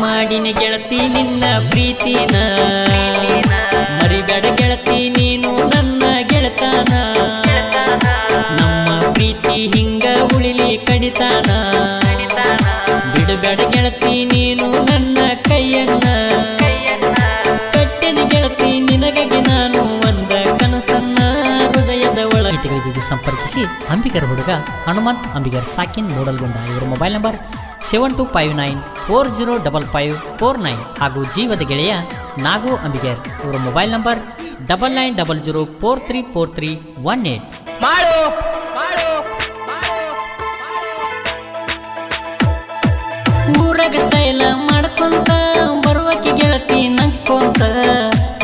ಮಾಡಿನ ಗೆಳತಿ ನಿನ್ನ ಪ್ರೀತಿನ ಮರಿಬೇಡ ಗೆಳತಿ ನೀನು ನನ್ನ ಗೆಳತಾನ ನಮ್ಮ ಪ್ರೀತಿ ಹಿಂಗ ಉಳಿಲಿ ಕಡಿತಾನ ಬಿಡಬೇಡ ಗೆಳತಿ ನೀನು ನನ್ನ ಕೈಯನ್ನ ಕಟ್ಟೆನ ಗೆಳತಿ ನಿನಗಾಗಿ ನಾನು ಒಂದ ಕನಸನ್ನ ಹೃದಯದ ಒಳಗೆ ಸಂಪರ್ಕಿಸಿ ಅಂಬಿಗರ ಹುಡುಗ ಹನುಮಂತ್ ಅಂಬಿಗರ್ ಸಾಕಿನ್ ಮೂಡಲ್ಗೊಂಡ ಇವರ ಮೊಬೈಲ್ ನಂಬರ್ 7259405549 ಹಾಗೂ ಜೀವದ ಗೆಳೆಯ ನಾಗು ಅಂಬಿಗರ್ ಇವರ ಮೊಬೈಲ್ ನಂಬರ್ 9900434318 ಊರಾಗ ಸ್ಟೈಲ ಮಾಡ್ಕೊಂತ ಬರುವಕ್ಕೆ ಗೆಳತಿ ನಕ್ಕೊಂತ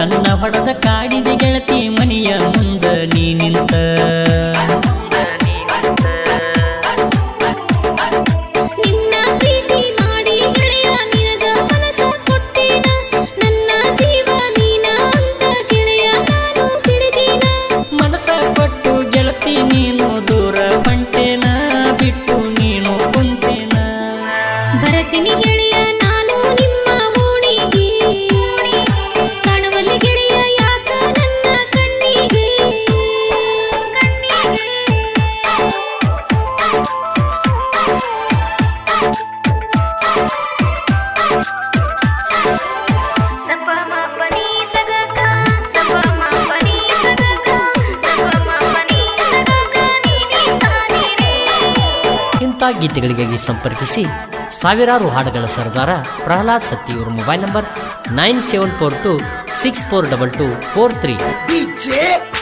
ಕನ್ನ ಹೊಡೆದ ಕಾಡಿದ ಗೆಳತಿ ಮನೆಯ ಮುಂದ ನೀ ನಿಂತ ಗೀತೆಗಳಿಗಾಗಿ ಸಂಪರ್ಕಿಸಿ ಸಾವಿರಾರು ಹಾಡುಗಳ ಸರ್ದಾರ ಪ್ರಹ್ಲಾದ್ ಸತ್ತಿ ಇವರ ಮೊಬೈಲ್ ನಂಬರ್ 9742642243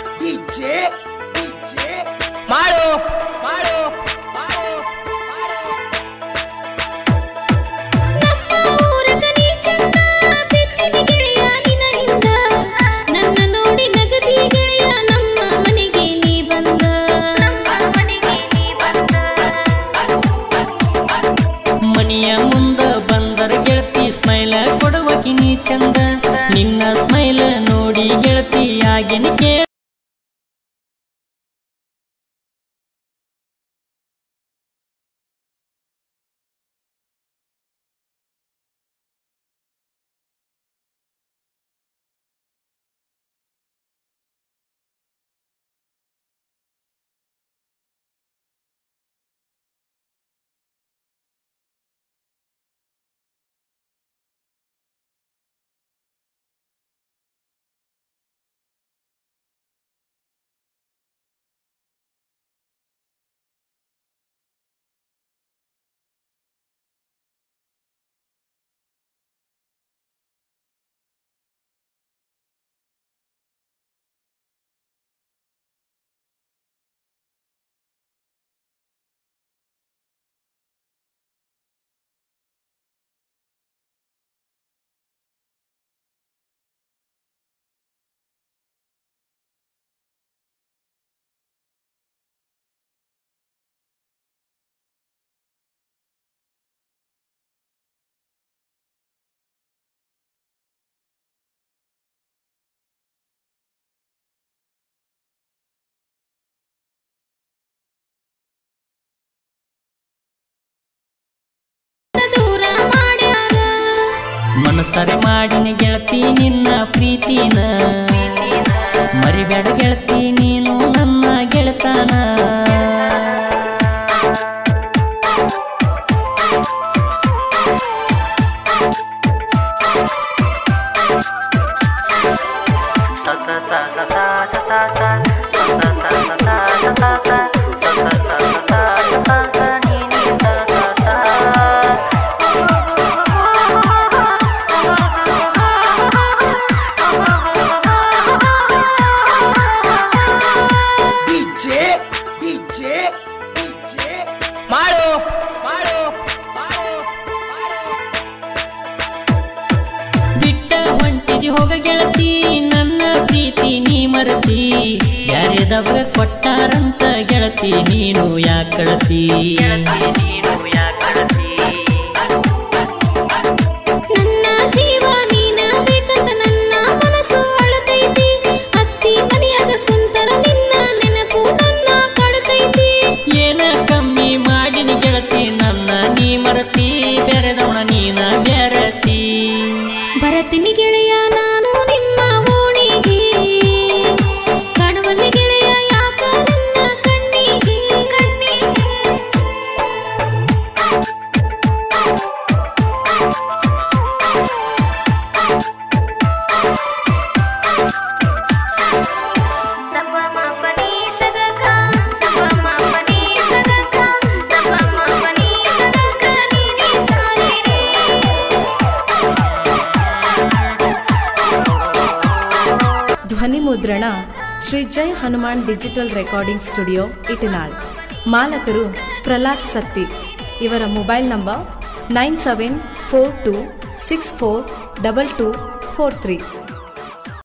ಚಂದ ನಿನ್ನ ಸ್ಮೈಲ್ ನೋಡಿ ಗೆಳತಿ ಆಗಿನ ಕೇಳ ಮನಸರೆ ಮಾಡಿನ ಗೆಳತಿ ನಿನ್ನ ಪ್ರೀತಿನ ಮರಿಬೇಡ ಗೆಳತಿ ನೀನು ನನ್ನ ಗೆಳತಾನ ಹೋಗ ಗೆಳತಿ ನನ್ನ ಪ್ರೀತಿ ನೀ ಮರತಿ ಯಾರ್ಯದವಾಗ ಕೊಟ್ಟಾರಂತ ಗೆಳತಿ ನೀನು ಯಾಕಳತಿ ನನ್ನ ಜೀವ ನೀನ ಬೇಕಂತ ನನ್ನ ಮನಸ್ಸು ಅಳತೈತಿ ಅತ್ತಿ ಮನೆಯಾಗ ಕುಂತರ ನಿನ್ನ ನೆನಪು ನನ್ನ ಕಾಡತೈತಿ ಏನ ಕಮ್ಮಿ ಮಾಡಿನ ಗೆಳತಿ ನನ್ನ ನೀ ಮರತಿ ಬೆರೆದವಣ ನೀನ ಬೆರತಿ ಬರತೀನಿ ಗೆಳೆಯ ನಾನು ನಿಮ್ಮ ಓಣಿಗೆ, ಕಾಣವಲ್ಲಿ ಗೆಳೆಯ ಯಾಕ ನನ್ನ ಕಣ್ಣಿಗೆ. ಧ್ವನಿ ಮುದ್ರಣ Shri Jai Hanuman digital recording studio Itnal. ಮಾಲಕರು ಪ್ರಹ್ಲಾದ್ ಸತ್ತಿ. ಇವರ ಮೊಬೈಲ್ ನಂಬರ್ 9742642243.